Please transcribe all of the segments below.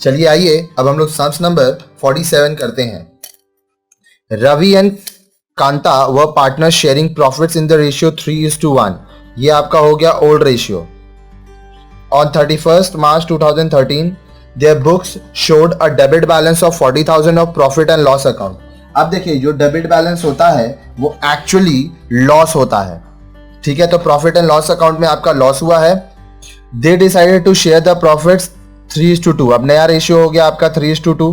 चलिए आइए अब हम लोग सम्स नंबर 47 करते हैं। रवि एंड कांता व partner sharing profits in the ratio 3:1। ये आपका हो गया old ratio. On 31st March 2013 their books showed a debit balance of 40,000 of profit and loss account। अब देखिए जो डेबिट बैलेंस होता है वो एक्चुअली लॉस होता है, ठीक है। तो प्रॉफिट एंड लॉस अकाउंट में आपका लॉस हुआ है। They decided to share the profits 3:2। अब नया रेशियो हो गया आपका 3:2।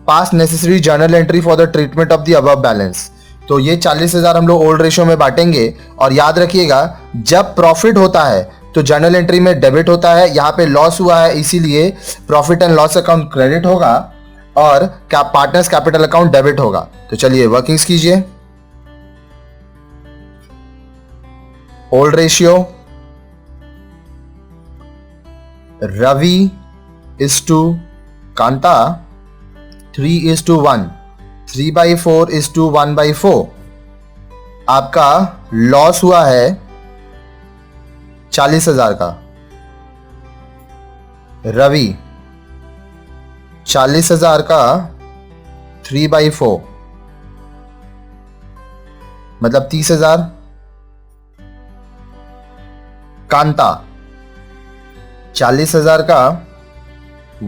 Pass necessary journal entry for the treatment of the above balance. तो ये 40,000 हम लोग ओल्ड रेशियो में बांटेंगे और याद रखिएगा जब प्रॉफिट होता है तो जर्नल एंट्री में डेबिट होता है, यहाँ पे लॉस हुआ है इसीलिए profit and loss account credit होगा और पार्टनर्स कैपिटल अकाउंट डेबिट होगा। तो चलिए वर्किंग्स कीजिए। Old ratio Ravi is to Kanta 3:1, 3/4:1/4। आपका लॉस हुआ है 40,000 का। रवि 40,000 का 3/4 मतलब 30,000। कांता 40,000 का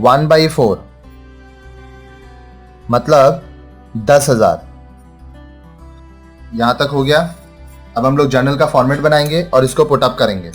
1/4 मतलब 10,000। यहां तक हो गया। अब हम लोग जर्नल का फॉर्मेट बनाएंगे और इसको पुट अप करेंगे।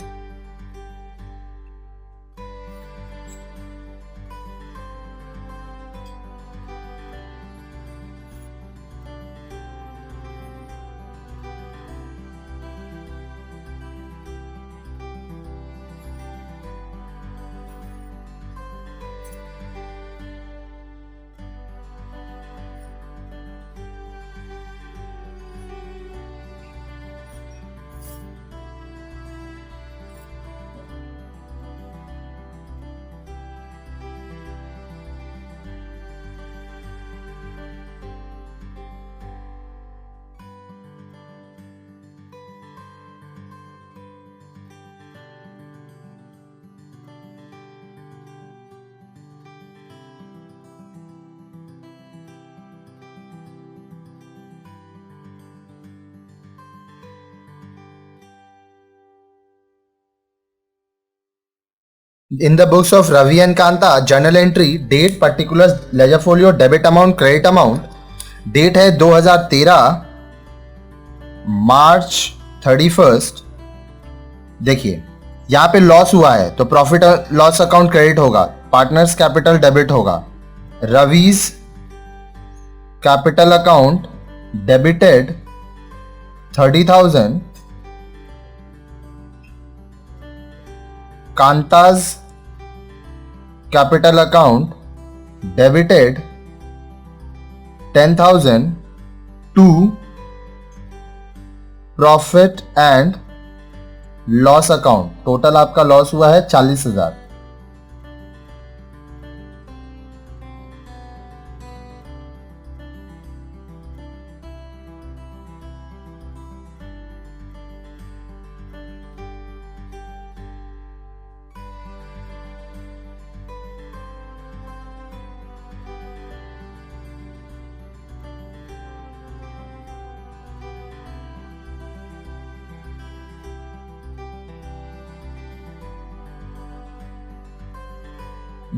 In the books of Ravi and Kanta, journal entry, date, particulars, ledger folio, debit amount, credit amount, date है 2013 मार्च 31। देखिए यहाँ पे लॉस हुआ है तो प्रॉफिट लॉस अकाउंट क्रेडिट होगा, पार्टनर्स कैपिटल डेबिट होगा। Ravi's capital account debited 30,000, Kanta's capital account debited 10,000 to profit and loss account. Total आपका लॉस हुआ है 40,000।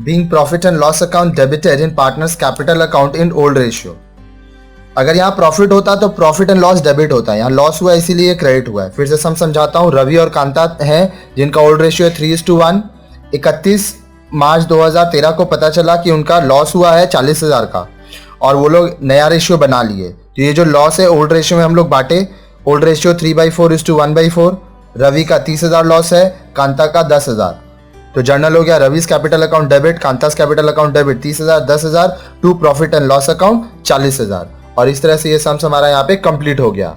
Being profit and loss account debited in partners capital account in old ratio। अगर यहाँ profit होता तो profit and loss debit होता है, यहाँ लॉस हुआ इसीलिए क्रेडिट हुआ है। फिर से समझाता हूँ। रवि और कांता हैं जिनका ओल्ड रेशियो है 3:1। 31 मार्च 2013 को पता चला कि उनका लॉस हुआ है 40,000 का और वो लोग नया रेशियो बना लिए। तो ये जो लॉस है ओल्ड रेशियो में हम लोग बांटे। Old ratio 3/4:1/4। रवि का 30,000 लॉस है, कांता का 10,000। तो जर्नल हो गया Ravi's capital account debit, Kanta's capital account debit 30,000, 10,000 to profit and loss account 40,000। और इस तरह से ये सम्स हमारा यहाँ पे कंप्लीट हो गया।